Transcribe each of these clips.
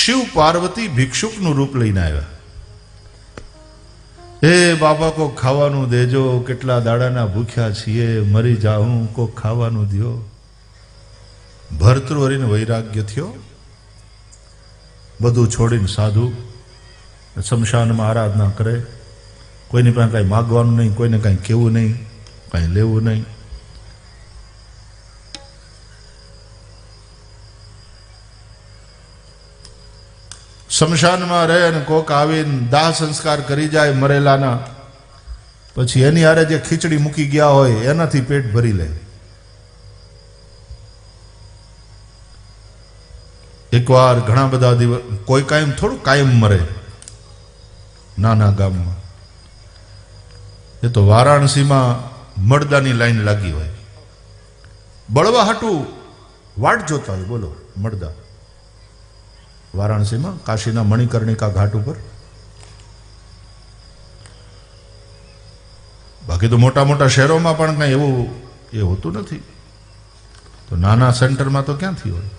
શિવ પાર્વતી ભિક્ષુકનું રૂપ લઈને આવ્યા. હે બાબા, કોક ખાવાનું દેજો, કેટલા દાડાના ભૂખ્યા છીએ, મરી જાઉં, કોક ખાવાનું દ્યો. ભર્તૃહરિને વૈરાગ્ય થયો. બધું છોડીને સાધુ શમશાનમાં આરાધના કરે. કોઈની પાસે કાંઈ માગવાનું નહીં, કોઈને કાંઈ કહેવું નહીં, કાંઈ લેવું નહીં. શમશાનમાં રહે અને કોક આવીને દાહ સંસ્કાર કરી જાય મરેલાના, પછી એની હારે જે ખીચડી મૂકી ગયા હોય એનાથી પેટ ભરી લે. એકવાર ઘણા બધા દિવસ, કોઈ કાયમ થોડું કાયમ મરે નાના ગામમાં. એ તો વારાણસીમાં મળદાની લાઈન લાગી હોય, બળવા હાટું વાટ જોતા હોય. બોલો, મળદા વારાણસીમાં કાશીના મણિકર્ણિકા ઘાટ ઉપર. બાકી તો મોટા મોટા શહેરોમાં પણ કંઈ એવું એ હોતું નથી, તો નાના સેન્ટરમાં તો ક્યાંથી હોય.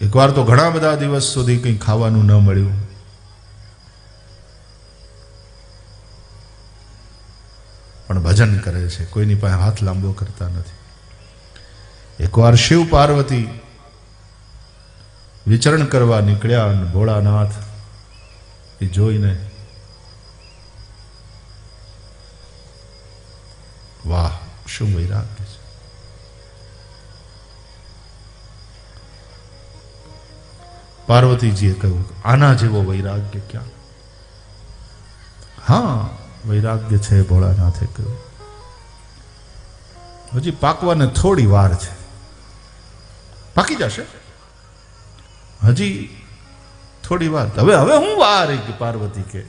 એકવાર તો ઘણા બધા દિવસ સુધી કંઈ ખાવાનું ન મળ્યું. પણ ભજન કરે છે, કોઈની પાસે હાથ લાંબો કરતા નથી. એકવાર શિવ પાર્વતી વિચરણ કરવા નીકળ્યા અને ભોળાનાથ એ જોઈને, વાહ, શું વૈરાગ્ય છે. પાર્વતીજીએ કહ્યું, આના જેવો વૈરાગ્ય ક્યાં? હા, વૈરાગ્ય છે. ભોળાનાથે કહ્યું, હજી પાકવાને થોડી વાર છે, પાકી જશે, હજી થોડી વાર. હવે હવે હું વાર કે પાર્વતી કે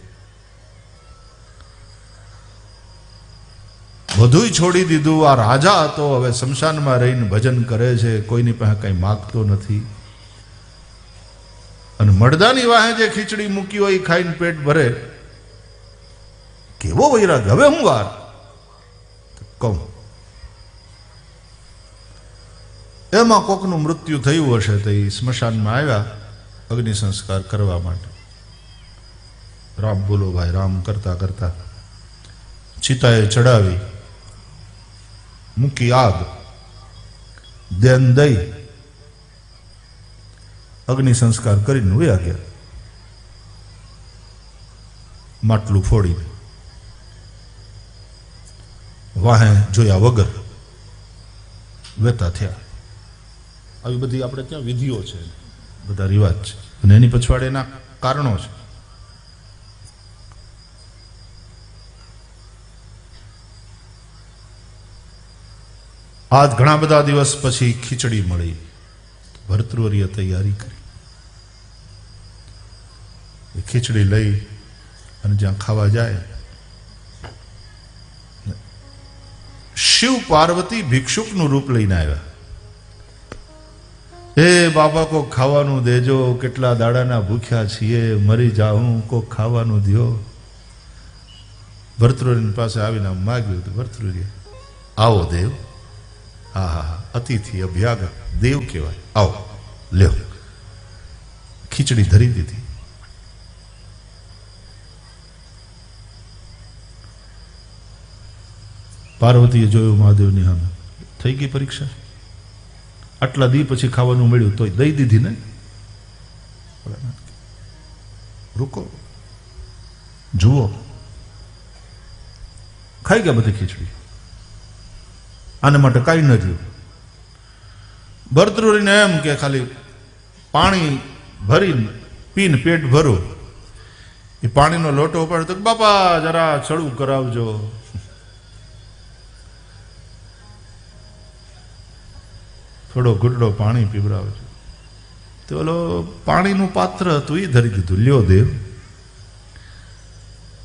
બધુંય છોડી દીધું. આ રાજા હતો, હવે શમશાનમાં રહીને ભજન કરે છે, કોઈની પાસે કઈ માગતો નથી. અને મળદાની વાહે જે ખીચડી મૂકી હોય એ ખાઈને પેટ ભરે. કેવો વૈરાગ! હવે હું વાર કહું. એમાં કોકનું મૃત્યુ થયું હશે તો એ સ્મશાનમાં આવ્યા અગ્નિ સંસ્કાર કરવા માટે. રામ બોલો ભાઈ, રામ કરતા કરતા ચિતાએ ચડાવી, મૂકી આગ, દેન દઈ અગ્નિ સંસ્કાર કરીને વયા ગયા. માટલું ફોડીને વાહે જોયા વગર વેતા થયા. આવી બધી આપણે ત્યાં વિધિઓ છે, બધા રિવાજ છે, અને એની પછવાડે એના કારણો છે. આજ ઘણા બધા દિવસ પછી ખીચડી મળી. ભર્તૃહરિએ તૈયારી કરી. એ ખીચડી લઈ અને જ્યાં ખાવા જાય, શિવ પાર્વતી ભિક્ષુકનું રૂપ લઈને આવ્યા. હે બાબા, કોક ખાવાનું દેજો, કેટલા દાડાના ભૂખ્યા છીએ, મરી જાઉં, કોક ખાવાનું દ્યો. ભર્તૃહરિની પાસે આવીને માગ્યું હતું. ભર્તૃહરિએ, આવો દેવ. હા હા હા, અતિથિ અભ્યાગત દેવ કહેવાય. આવો, લ્યો. ખીચડી ધરી દીધી. પાર્વતીએ જોયું મહાદેવની સામે. થઈ ગઈ પરીક્ષા. આટલા દી પછી ખાવાનું મળ્યું તોય દઈ દીધી ને. રૂકો, જુઓ, ખાઈ ગયા બધી ખીચડી. આને માટે કાંઈ ન થયું. ભર્તૃહરિને એમ કે ખાલી પાણી ભરીને પીને પેટ ભરો. એ પાણીનો લોટો પડે તો બાપા જરા ચડું કરાવજો. થોડો ઘૂંટડો પાણી પીવડાવજો. તો ઓલો પાણીનું પાત્ર હતું એ ધરી દીધું. લ્યો દેવ.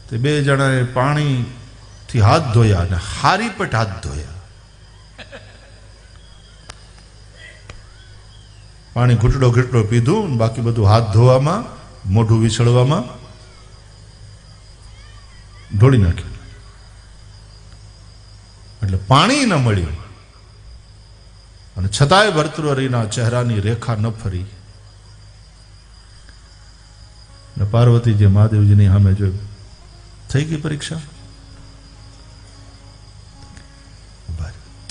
તે બે જણાએ પાણીથી હાથ ધોયા અને હારી પટ હાથ ધોયા. પાણી ઘૂંટડો ઘૂંટડો પીધું, બાકી બધું હાથ ધોવામાં, મોઢું વિછળવામાં ઢોળી નાખ્યું. એટલે પાણી ન મળ્યું. અને છતાંય ભર્તૃહરિના ચહેરાની રેખા ન ફરી. ને પાર્વતીજી મહાદેવજીની સામે જોયું, થઈ ગઈ પરીક્ષા?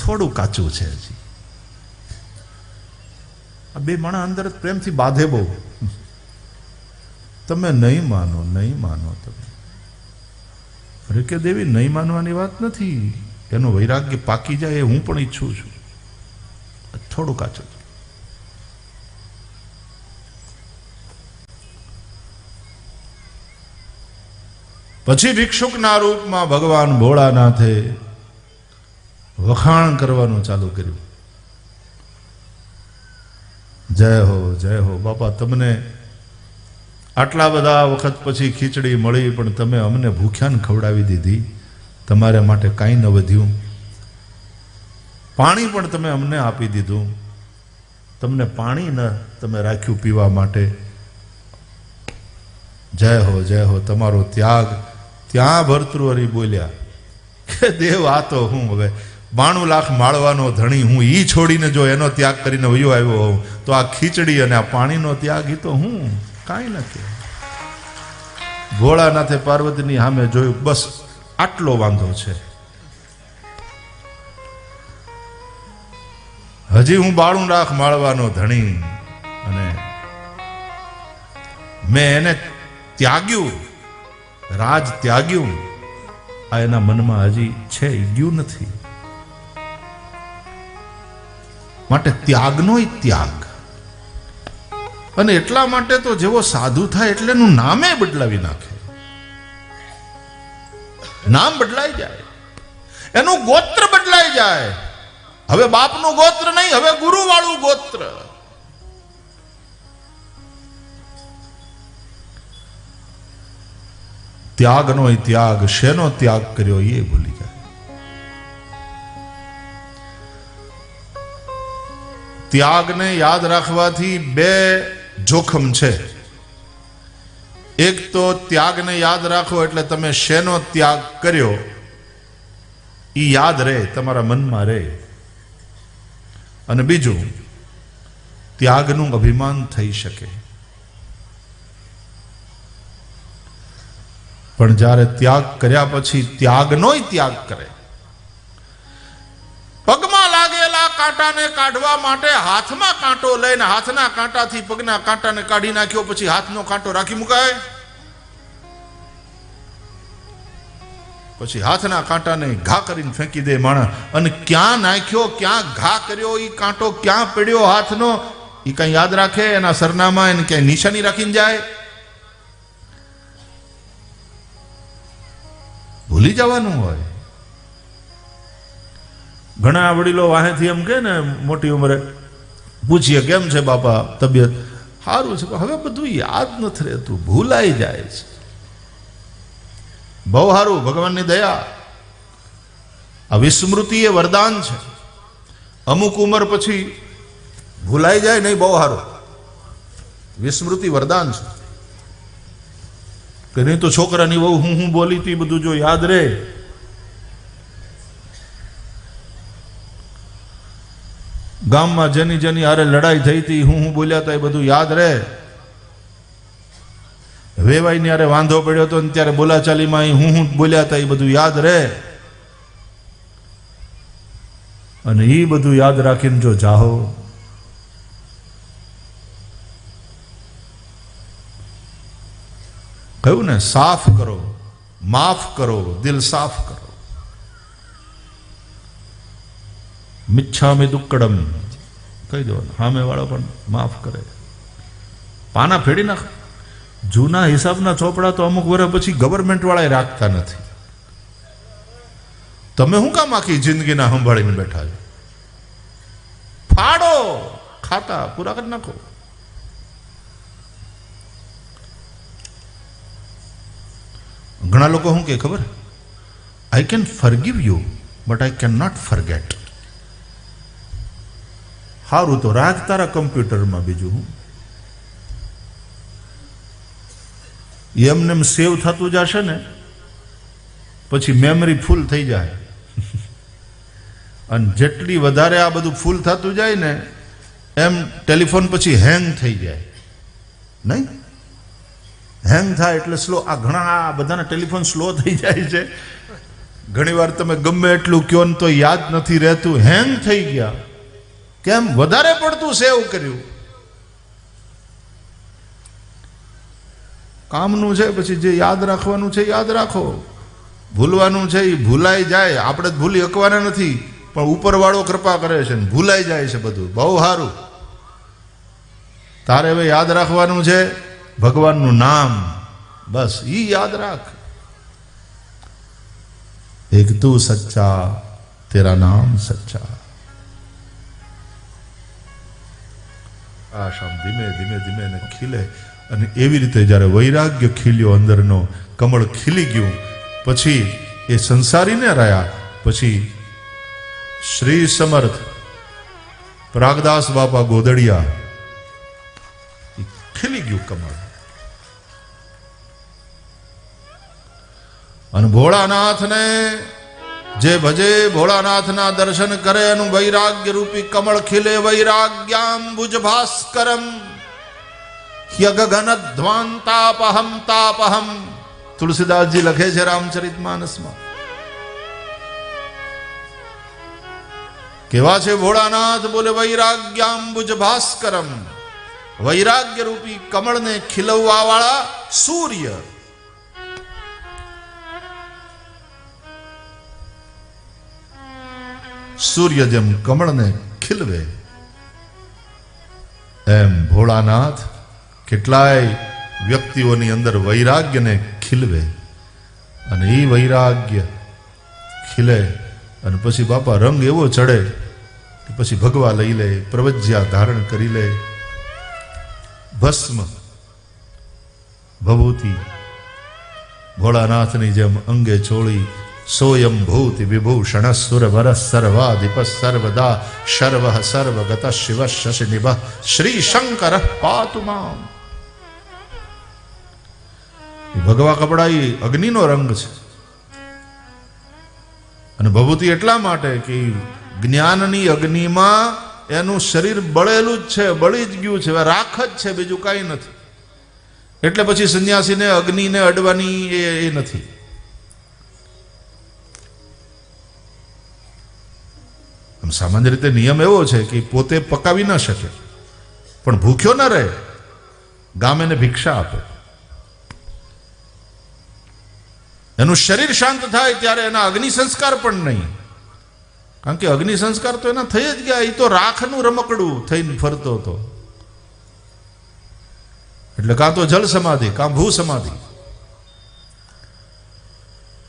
થોડું કાચું છે હજી. આ બે માણસ અંદર પ્રેમથી બાંધે બહુ. તમે નહીં માનો, નહીં માનો તમે. અરે કે દેવી, નહીં માનવાની વાત નથી, એનું વૈરાગ્ય પાકી જાય એ હું પણ ઈચ્છું છું. થોડું કાચું. પછી ભિક્ષુકના રૂપમાં ભગવાન ભોળાનાથે વખાણ કરવાનું ચાલુ કર્યું. જય હો, જય હો બાપા, તમને આટલા બધા વખત પછી ખીચડી મળી, પણ તમે અમને ભૂખ્યાને ખવડાવી દીધી, તમારા માટે કાંઈ ન વધ્યું. પાણી પણ તમે અમને આપી દીધું, તમને પાણી ન તમે રાખ્યું પીવા માટે. જય હો, જય હો, તમારો ત્યાગ. ત્યાં ભર્તૃહરિ બોલ્યા કે દેવ, આ તો હું હવે 92 લાખ માળવાનો ધણી હું, ઈ છોડીને જો એનો ત્યાગ કરીને વયો આવ્યો હોઉં તો આ ખીચડી અને આ પાણીનો ત્યાગ ઈ તો હું કાંઈ નથી. ભોળાનાથે પાર્વતીની સામે જોયું, બસ આટલો વાંધો છે. હજી હું 92 લાખ માળવાનો ધણી અને મેં એને ત્યાગ્યું, રાજ ત્યાગ્યું, આ એના મનમાં હજી છે, ગયું નથી. માટે ત્યાગનો ત્યાગ. અને એટલા માટે તો જેવો સાધુ થાય એટલે એનું નામે બદલાવી નાખે. નામ બદલાઈ જાય, એનું ગોત્ર બદલાઈ જાય. હવે બાપનું ગોત્ર નહીં, હવે ગુરુ વાળું ગોત્ર. ત્યાગનો ત્યાગ, શેનો ત્યાગ કર્યો એ ભૂલી જાય. ત્યાગને યાદ રાખવાથી બે જોખમ છે. એક તો ત્યાગને યાદ રાખો એટલે તમે શેનો ત્યાગ કર્યો એ યાદ રહે, તમારા મનમાં રહે. અને બીજું, ત્યાગનું અભિમાન થઈ શકે. પણ જ્યારે ત્યાગ કર્યા પછી ત્યાગનો ત્યાગ કરે, પગમાં લાગેલા કાંટાને કાઢવા માટે હાથમાં કાંટો લઈને હાથના કાંટાથી પગના કાંટાને કાઢી નાખ્યો, પછી હાથનો કાંટો રાખી મુકાય? પછી હાથના કાંટાને ઘા કરીને ફેંકી દે માણસ. અને ક્યાં નાખ્યો, ક્યાં ઘા કર્યો, એ કાંટો ક્યાં પડ્યો હાથનો, એ કઈ યાદ રાખે? એના સરનામા એને ક્યાંય નિશાની રાખીને જાય? ભૂલી જવાનું હોય. ઘણા વડીલો વાહેથી એમ કે ને, મોટી ઉંમરે પૂછીએ, કેમ છે બાપા તબિયત? સારું છે. હવે બધું યાદ નથી રહેતું, ભૂલાઈ જાય છે. બહુ સારું, ભગવાનની દયા. આ વિસ્મૃતિ એ વરદાન છે. અમુક ઉંમર પછી ભૂલાઈ જાય નહીં, બહુ સારું. વિસ્મૃતિ વરદાન છે. કે નહીં તો છોકરાની વહુ હું બોલી હતી બધું જો યાદ રહે. ગામમાં જેની જેની હારે લડાઈ થઈ હતી, હું બોલ્યા હતા, એ બધું યાદ રહે. વેવાઈની હારે વાંધો પડ્યો હતો ને ત્યારે બોલાચાલીમાં હું બોલ્યા હતા, એ બધું યાદ રહે. અને એ બધું યાદ રાખીને જો જાહો, કહ્યું ને, સાફ કરો, માફ કરો, દિલ સાફ કરો. મિચ્છામિ દુક્કડમ કહી દો, સામે વાળો પણ માફ કરે. પાના ફેડી નાખ. જૂના હિસાબના ચોપડા તો અમુક વર્ષ પછી ગવર્મેન્ટ વાળા રાખતા નથી. તમે શું કામ આખી જિંદગીના સંભાળીને બેઠા છો? ફાડો, ખાતા પૂરા કરી નાખો. ઘણા લોકો શું કે ખબર, I can forgive you but I can not forget. સારું તો રાખ તારા કમ્પ્યુટરમાં, બીજું હું. એમને એમ સેવ થતું જશે ને, પછી મેમરી ફૂલ થઈ જાય. અને જેટલી વધારે આ બધું ફૂલ થતું જાય ને, એમ ટેલિફોન પછી હેંગ થઈ જાય. નહીં, હેંગ થાય એટલે સ્લો. આ ઘણા બધાના ટેલિફોન સ્લો થઈ જાય છે. ઘણીવાર તમે ગમે એટલું કયો ને તો યાદ નથી રહેતું. હેંગ થઈ ગયા. કેમ? વધારે પડતું સેવ કર્યું. કામનું છે, પછી જે યાદ રાખવાનું છે યાદ રાખો, ભૂલવાનું છે એ ભૂલાઈ જાય. આપણે જ ભૂલી શકવાના નથી, પણ ઉપરવાળો કૃપા કરે છે ને ભૂલાઈ જાય છે બધું. બહુ સારું. તારે હવે યાદ રાખવાનું છે ભગવાનનું નામ, બસ ઈ યાદ રાખ. એક તું સચ્ચા, તેરા નામ સચ્ચા. આશામ ધીમે ધીમે ધીમે ને ખીલે. અને એવી રીતે જ્યારે વૈરાગ્ય ખીલ્યો, અંદરનો કમળ ખીલી ગયું, પછી એ સંસારી ને રહ્યા. પછી શ્રી સમર્થ પ્રાગદાસ બાપા ગોદડિયા, ખીલી ગયું કમળ. અને ભોળાનાથને જે ભજે, ભોળાનાથના દર્શન કરે, એનું વૈરાગ્ય રૂપી કમળ ખીલે. વૈરાગ્યાંબુજ ભાસ્કરમ યગગન ધ્વાંતાપહમ તાપહમ. તુલસીદાસજી લખે છે રામચરિતમાનસમાં. કેવા છે ભોળાનાથ? બોલે વૈરાગ્યાંબુજ ભાસ્કરમ, વૈરાગ્ય રૂપી કમળને ખીલવવા વાળા સૂર્ય. સૂર્ય જેમ કમળને ખીલવે, એમ ભોળાનાથ કેટલાય વ્યક્તિઓની અંદર વૈરાગ્યને ખીલવે. અને એ વૈરાગ્ય ખીલે અને પછી બાપા રંગ એવો ચડે કે પછી ભગવા લઈ લે, પ્રવજ્યા ધારણ કરી લે, ભસ્મ ભભૂતિ ભોળાનાથની જેમ અંગે ચોળી. સોયમ ભૂતિ વિભૂષણ સુર વર સર્વાધિપ સર્વદા શર્વ સર્વગત શિવ શશિનિભ શ્રી શંકર પાતુ મામ. ભગવા કપડા એ અગ્નિનો રંગ છે. અને ભભૂતિ એટલા માટે કે જ્ઞાનની અગ્નિમાં એનું શરીર બળેલું જ છે, બળી જ ગયું છે, રાખ જ છે, બીજું કાંઈ નથી. એટલે પછી સંન્યાસીને અગ્નિને અડવાની એ નથી. સામાન્ય રીતે નિયમ એવો છે કે પોતે પકાવી ન શકે, પણ ભૂખ્યો ન રહે, ગામ એને ભિક્ષા આપે. એનું શરીર શાંત થાય ત્યારે એના અગ્નિ સંસ્કાર પણ નહીં. કારણ કે અગ્નિ સંસ્કાર તો એના થઈ જ ગયા. એ તો રાખનું રમકડું થઈને ફરતો હતો. એટલે કાં તો જલ સમાધિ, કાં ભૂ સમાધિ.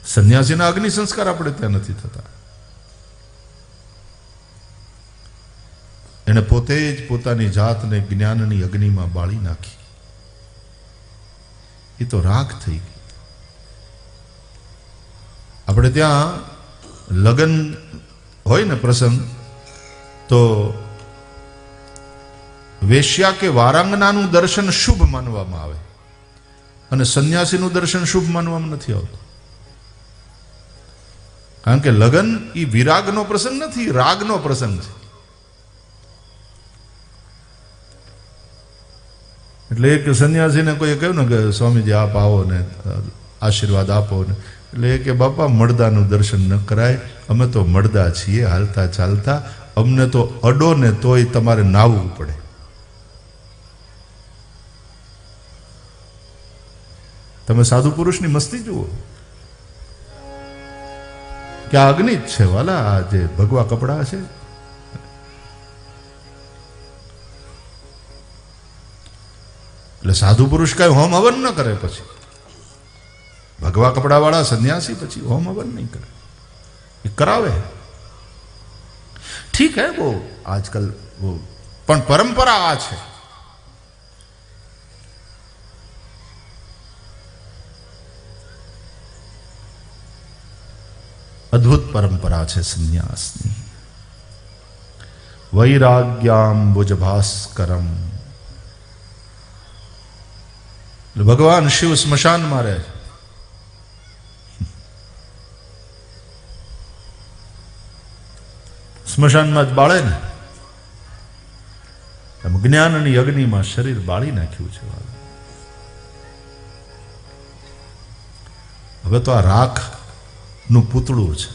સંન્યાસીના અગ્નિ સંસ્કાર આપણે ત્યાં નથી થતા. એને પોતે જ પોતાની જાતને જ્ઞાનની અગ્નિમાં બાળી નાખી. એ તો રાખ થઈ ગઈ. આપણે ત્યાં લગ્ન હોય ને પ્રસંગ, તો વેશ્યા કે વારાંગનાનું દર્શન શુભ માનવામાં આવે અને સંન્યાસીનું દર્શન શુભ માનવામાં નથી આવતું. કારણ કે લગ્ન એ વિરાગનો પ્રસંગ નથી, રાગનો પ્રસંગ છે. એટલે એક સંન્યાસીને કોઈ કહ્યું ને કે સ્વામીજી આપ આવો ને આશીર્વાદ આપો ને, એટલે કે બાપા મળદાનું દર્શન ન કરાય, અમે તો મળદા છીએ હાલતા ચાલતા, અમને તો અડો ને તોય તમારે નાવવું પડે. તમે સાધુ પુરુષની મસ્તી જુઓ કે આ અગ્નિ જ છે વાલા, આ જે ભગવા કપડા છે. એટલે સાધુ પુરુષ કઈ હોમ હવન ન કરે. પછી ભગવા કપડા વાળા સંન્યાસી પછી હોમ હવન નહીં કરે, એ કરાવે. ઠીક હે वो आजकल वो, પણ પરંપરા આ છે. અદ્ભુત પરંપરા છે સંન્યાસની. વૈરાગ્યાંબુજ ભાસ્કરમ. ભગવાન શિવ સ્મશાનમાં રહે. સ્મશાનમાં જ બાળે ને, એમ જ્ઞાનની અગ્નિમાં શરીર બાળી નાખ્યું છે. હવે તો આ રાખનું પૂતળું છે,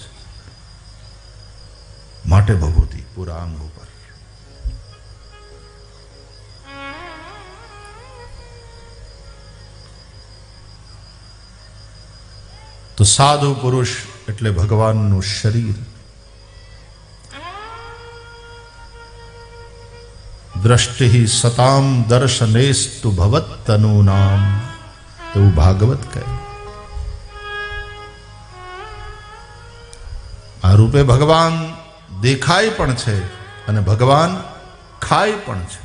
માટે ભભૂતિ પૂરા અંગ ઉપર. તો સાધુ પુરુષ એટલે ભગવાનનું શરીર. દ્રષ્ટિ સતામ દર્શનેસ્તુ ભવત્તનુ નામ, એવું ભાગવત કહે. આ રૂપે ભગવાન દેખાય પણ છે અને ભગવાન ખાય પણ છે.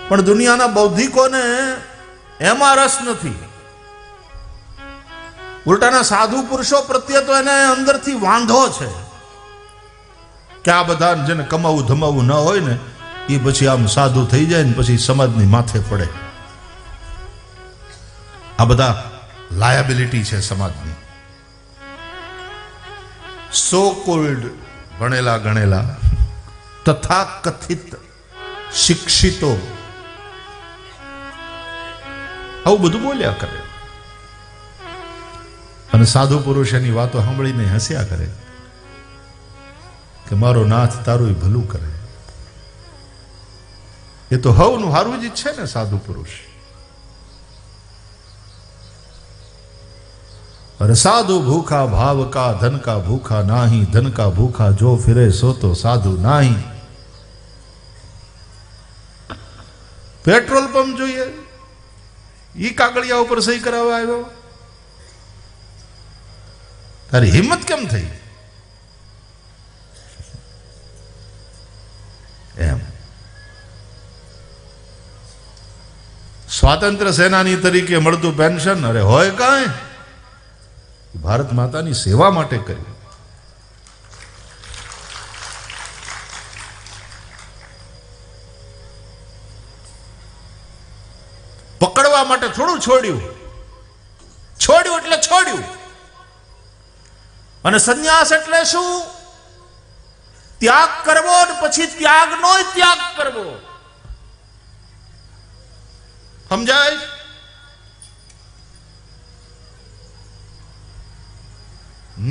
પણ દુનિયાના બૌદ્ધિકોને એમાં રસ નથી. ઉલટાના સાધુ પુરુષો પ્રત્યે તો એને અંદરથી વાંધો છે કે આ બધા જેને કમાવું ધમાવું ન હોય ને એ પછી આમ સાધુ થઈ જાય ને પછી સમાજની માથે પડે. આ બધા લાયાબિલિટી છે સમાજની. સો કોલ્ડ ભણેલા ગણેલા તથા કથિત શિક્ષિતો આવું બધું બોલ્યા કરે અને સાધુ પુરુષ એની વાતો સાંભળીને હસ્યા કરે કે મારો નાથ તારું ભલું કરે. એ તો હવનું હારું જ છે ને સાધુ પુરુષ. અરે સાધુ ભૂખા ભાવ કા ધન કા ભૂખા નાહી, ધન કા ભૂખા જો ફિરે સો તો સાધુ નાહી. પેટ્રોલ પંપ જોઈએ, ઈ કાગળિયા ઉપર સહી કરાવવા આવ્યો. તારી હિંમત કેમ થઈ? એમ સ્વાતંત્ર્ય સેનાની તરીકે મળતું પેન્શન અરે હોય કાંઈ, ભારત માતાની સેવા માટે કર્યું. પકડવા માટે થોડું છોડ્યું, છોડ્યું એટલે છોડ્યું. અને સંન્યાસ એટલે શું? ત્યાગ કરવો અને પછી ત્યાગનો ત્યાગ કરવો. સમજાય?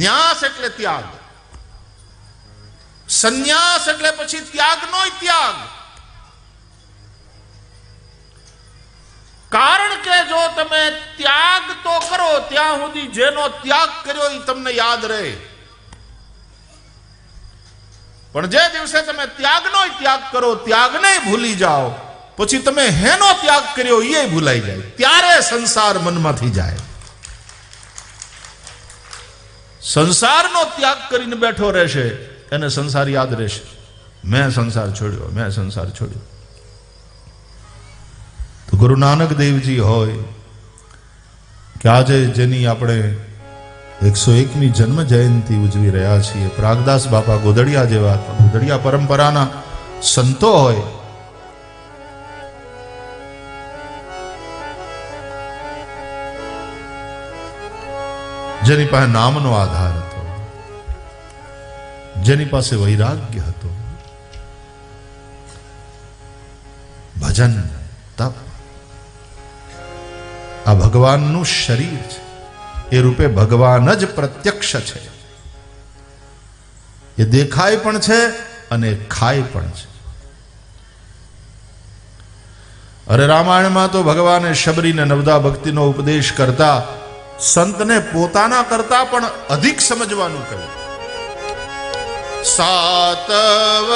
ન્યાસ એટલે ત્યાગ, સંન્યાસ એટલે પછી ત્યાગનો ત્યાગ. કારણ કે જો તમે ત્યાગ તો કરો ત્યાં સુધી જેનો ત્યાગ કર્યો એ તમને યાદ રહે. પણ જે દિવસે તમે ત્યાગનો ત્યાગ કરો, ત્યાગને ભૂલી જાઓ, પછી તમે હેનો ત્યાગ કર્યો એ ભૂલાઈ જાય. ત્યારે સંસાર મનમાંથી જાય. સંસારનો ત્યાગ કરીને બેઠો રહેશે એને સંસાર યાદ રહેશે. મેં સંસાર છોડ્યો, મેં સંસાર છોડ્યો. તો ગુરુ નાનક દેવજી હોય કે આજે જેની આપણે 101મી જન્મ જયંતિ ઉજવી રહ્યા છીએ, પ્રાગદાસ બાપા ગોદડિયા જેવા ગોદડિયા પરંપરાના સંતો હોય, જેની પાસે નામનો આધાર હતો, જેની પાસે વૈરાગ્ય હતો, ભજન તપ, આ ભગવાનનું શરીર છે. એ રૂપે ભગવાન જ પ્રત્યક્ષ છે. એ દેખાય પણ છે અને ખાય પણ છે. અરે રામાયણમાં તો ભગવાને શબરીને નવદા ભક્તિનો ઉપદેશ કરતા સંતને પોતાના કરતા પણ અધિક સમજવાનું કહ્યું. સાતવ